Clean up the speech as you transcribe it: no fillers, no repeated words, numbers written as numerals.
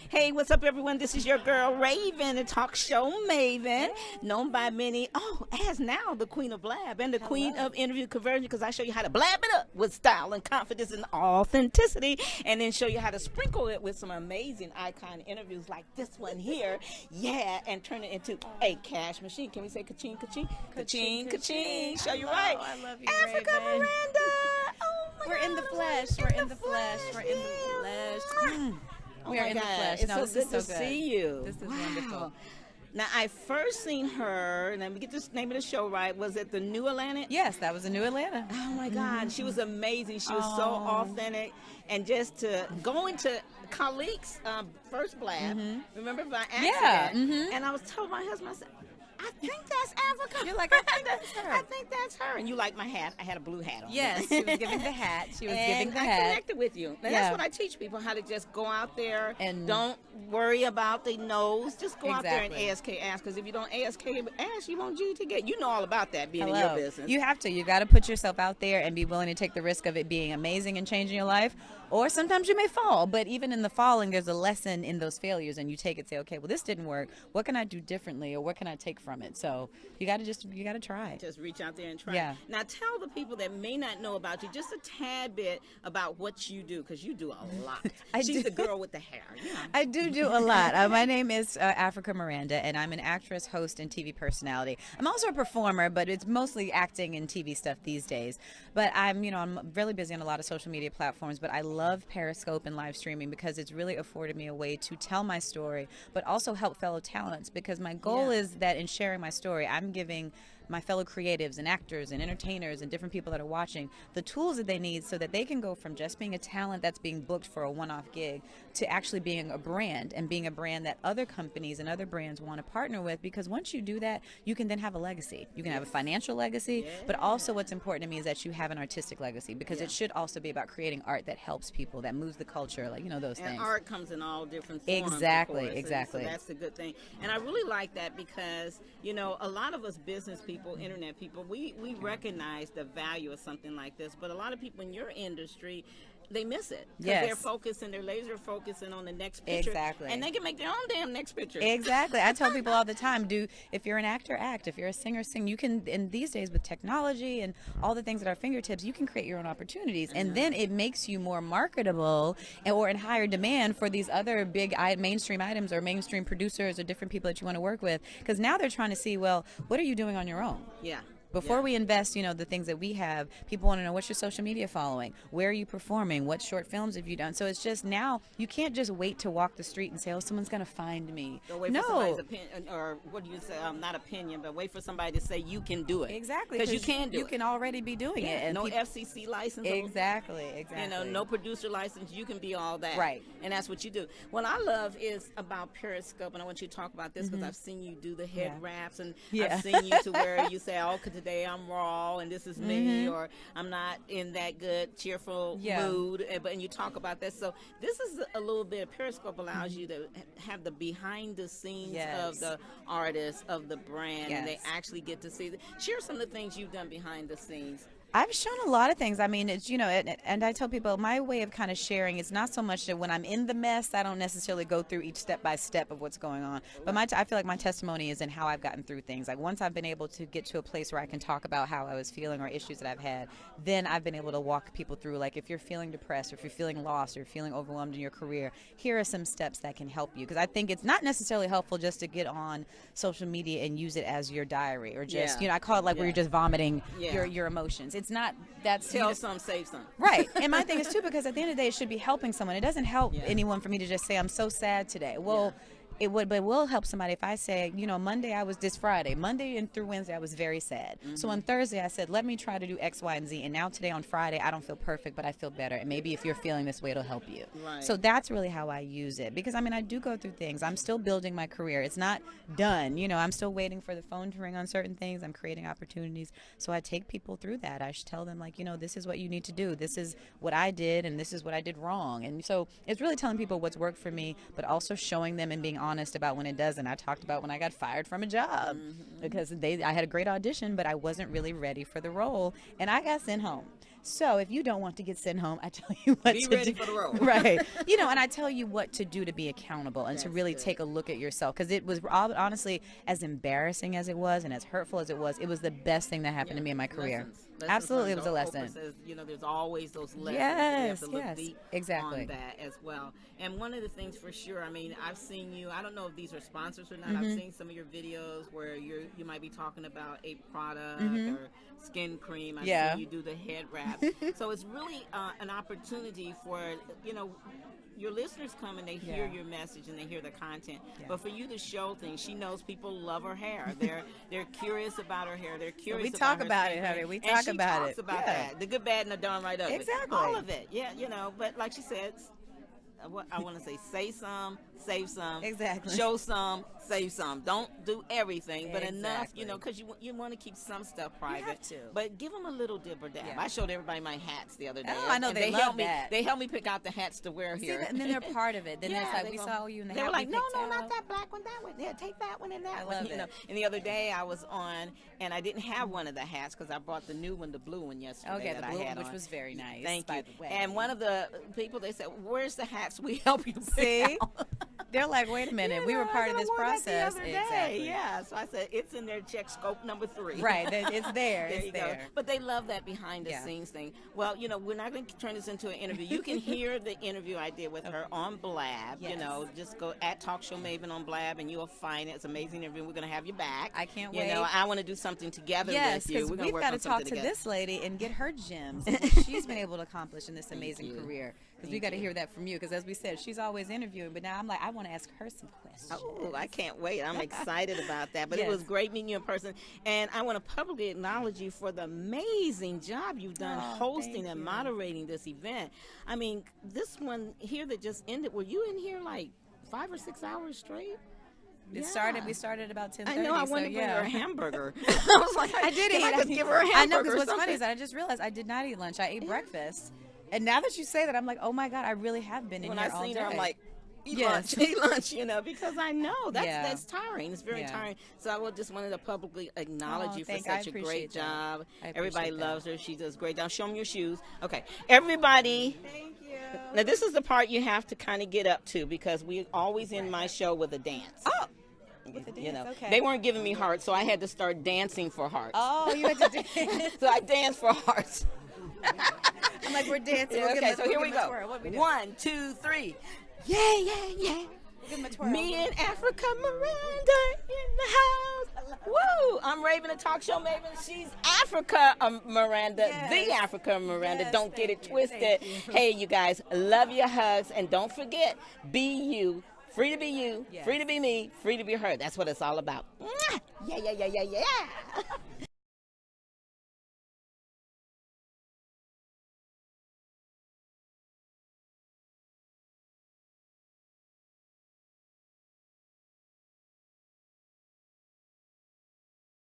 Hey, what's up, everyone? This is your girl, Raven, the talk show maven, known by many, as now the queen of blab and the queen of interview conversion, because I show you how to blab it up with style and confidence and authenticity, and then show you how to sprinkle it with some amazing icon interviews like this one here. Yeah, and turn it into a cash machine. Can we say ka-ching, ka-ching? Ka-ching, ka-ching. Show you right. I love you, Africa, Raven. Miranda. Oh, my We're God. in the flesh. We're in the flesh. We're in the flesh. We are in the flesh. It's No, so this good is so to good. see you. This is Wow. wonderful. Now, I first seen her, and let me get this name of the show right. Was it the New Atlanta? Yes, that was a New Atlanta. Oh my God, she was amazing. She was so Oh. authentic, and just to go into Khaliq's first blab. Remember by accident? Yeah. And I was telling my husband, I said, I think that's Africa. You're like, I think that's her. I think that's her. And you like my hat? I had a blue hat on. Yes, she was giving the hat. She was and giving the I hat. connected with you. And Yeah. that's what I teach people, how to just go out there And don't worry about the nose. Just go out there Exactly. and ask. Because if you don't ask, you won't get. You know all about that being in your Hello. business. You have to. You got to put yourself out there and be willing to take the risk of it being amazing and changing your life. Or sometimes you may fall, but even in the falling, there's a lesson in those failures, and you take it, say, okay, well, this didn't work. What can I do differently, or what can I take from it? So you got to try. Just reach out there and try. Yeah. Now tell the people that may not know about you just a tad bit about what you do, because you do a lot. She's the girl with the hair. Yeah. I do a lot. My name is Africa Miranda, and I'm an actress, host, and TV personality. I'm also a performer, but it's mostly acting and TV stuff these days. But I'm really busy on a lot of social media platforms, but I love Periscope and live streaming because it's really afforded me a way to tell my story, but also help fellow talents, because my goal is that in sharing my story, I'm giving my fellow creatives and actors and entertainers and different people that are watching the tools that they need so that they can go from just being a talent that's being booked for a one-off gig to actually being a brand, and being a brand that other companies and other brands want to partner with, because once you do that, you can then have a legacy. You can have a financial legacy, but also what's important to me is that you have an artistic legacy, because it should also be about creating art that helps people, that moves the culture, like, those and things. art comes in all different forms. Exactly, of course. exactly. So that's a good thing. And I really like that because, a lot of us business people, internet people, we recognize the value of something like this, but a lot of people in your industry, they miss it because they're focusing, they're laser focusing on the next picture. Exactly. And they can make their own damn next picture. Exactly. I tell people all the time, if you're an actor, act. If you're a singer, sing. You can, and these days with technology and all the things at our fingertips, you can create your own opportunities. And then it makes you more marketable or in higher demand for these other big mainstream items or mainstream producers or different people that you want to work with. Because now they're trying to see, well, what are you doing on your own? Yeah. Before we invest, the things that we have, people want to know, what's your social media following? Where are you performing? What short films have you done? So it's just now, you can't just wait to walk the street and say, oh, someone's going to find me. Or wait for somebody's opinion, or what do you say, not opinion, but wait for somebody to say you can do it. Exactly. Because you can do it. You can already be doing it. And no FCC license. Exactly. No producer license. You can be all that. Right. And that's what you do. What I love is about Periscope, and I want you to talk about this because I've seen you do the head wraps, and I've seen you to where you say, oh, today I'm raw, and this is me, or I'm not in that good, cheerful mood, and you talk about that. So this is a little bit, Periscope allows you to have the behind the scenes of the artist, of the brand, and they actually get to see. Share some of the things you've done behind the scenes. I've shown a lot of things. I mean, it's, and I tell people my way of kind of sharing, it's not so much that when I'm in the mess, I don't necessarily go through each step by step of what's going on. But I feel like my testimony is in how I've gotten through things. Like once I've been able to get to a place where I can talk about how I was feeling or issues that I've had, then I've been able to walk people through, like if you're feeling depressed or if you're feeling lost or you're feeling overwhelmed in your career, here are some steps that can help you. Because I think it's not necessarily helpful just to get on social media and use it as your diary or just, I call it like where you're just vomiting your emotions. It's not, that's tell some, save some. Right. And my thing is too, because at the end of the day, it should be helping someone. It doesn't help anyone for me to just say, I'm so sad today. Well, it would, but it will help somebody if I say, Monday Monday and through Wednesday I was very sad. So on Thursday I said, let me try to do X, Y, and Z. And now today on Friday I don't feel perfect, but I feel better. And maybe if you're feeling this way, it'll help you. Right. So that's really how I use it. Because I do go through things. I'm still building my career. It's not done. I'm still waiting for the phone to ring on certain things. I'm creating opportunities. So I take people through that. I should tell them this is what you need to do. This is what I did and this is what I did wrong. And so it's really telling people what's worked for me, but also showing them and being honest about when it doesn't. I talked about when I got fired from a job because I had a great audition, but I wasn't really ready for the role, and I got sent home. So if you don't want to get sent home, I tell you what be to ready do. for the role. Right. You know, and I tell you what to do to be accountable and to really take a look at yourself, because it was honestly, as embarrassing as it was and as hurtful as it was the best thing that happened to me in my career. Absolutely, it was a lesson. Says, you know, there's always those lessons. Yes, so we have to look deep exactly. on that as well. And one of the things for sure, I mean, I've seen you. I don't know if these are sponsors or not. I've seen some of your videos where you might be talking about a product or skin cream. I've seen you do the head wrap. So it's really an opportunity for, you know, your listeners come and they hear your message and they hear the content. But for you to show things, she knows people love her hair. They're curious about her hair. They're curious. So we talk about it, honey. We talk about it. Talks about that. The good, bad, and the darn right of it. Exactly. All of it. Yeah, you know. But like she said, what I want to say some, save some. Exactly. Show some, save some. Don't do everything, but enough, you know, because you want to keep some stuff private. You have to. But give them a little dib or dab. I showed everybody my hats the other day. Oh, I know, they love that. They helped me pick out the hats to wear here. And then they're part of it. Then it's like, we saw you in the hat. They were like, no, not that black one, that one. Yeah, take that one and that one. You know. And the other day I was on, and I didn't have one of the hats because I brought the new one, the blue one yesterday that I had on. Which was very nice. Thank you. By the way. And one of the people, they said, where's the hats we help you pick out? They're like, wait a minute, we were part of this process. Exactly. Yeah. So I said, it's in their check scope number 3. Right. It's there. It's there. But they love that behind the scenes thing. Well, you know, we're not going to turn this into an interview. You can hear the interview I did with her on Blab. You know, just go at Talk Show Maven on Blab and you'll find it. It's an amazing interview. We're going to have you back. I can't wait. You know, I want to do something together with you. We're we've got to talk to this lady and get her gems. What she's been able to accomplish in this amazing career. Because we got to hear that from you. Because as we said, she's always interviewing. But now I'm like, I want to ask her some questions. Oh, I can't wait. I'm excited about that. But it was great meeting you in person. And I want to publicly acknowledge you for the amazing job you've done hosting and moderating this event. I mean, this one here that just ended, were you in here like 5 or 6 hours straight? We started about 10:30. I know. I wanted to bring her a hamburger. I was like, I did eat. I give her a hamburger. I know, because what's funny is that I just realized I did not eat lunch. I ate breakfast. And now that you say that, I'm like, oh my God, I really have been in here all day. When I seen her, I'm like, eat lunch, you know, because I know that's tiring. It's very tiring. So I just wanted to publicly acknowledge you for such a great job. Everybody loves her. She does a great job. Show them your shoes. Okay, everybody. Thank you. Now this is the part you have to kind of get up to, because we always end my show with a dance. Oh. With the dance, you know, they weren't giving me hearts, so I had to start dancing for hearts. Oh, you had to dance. So I danced for hearts. I'm like, we're dancing. Okay, so here we go. 1, 2, 3. Yeah. Me and Africa Miranda in the house. Woo! I'm Raven, a talk show maven. She's Africa Miranda, the Africa Miranda. Don't get it twisted. Hey, you guys, love your hugs, and don't forget, be you. Free to be you, free to be me, free to be her. That's what it's all about. Yeah.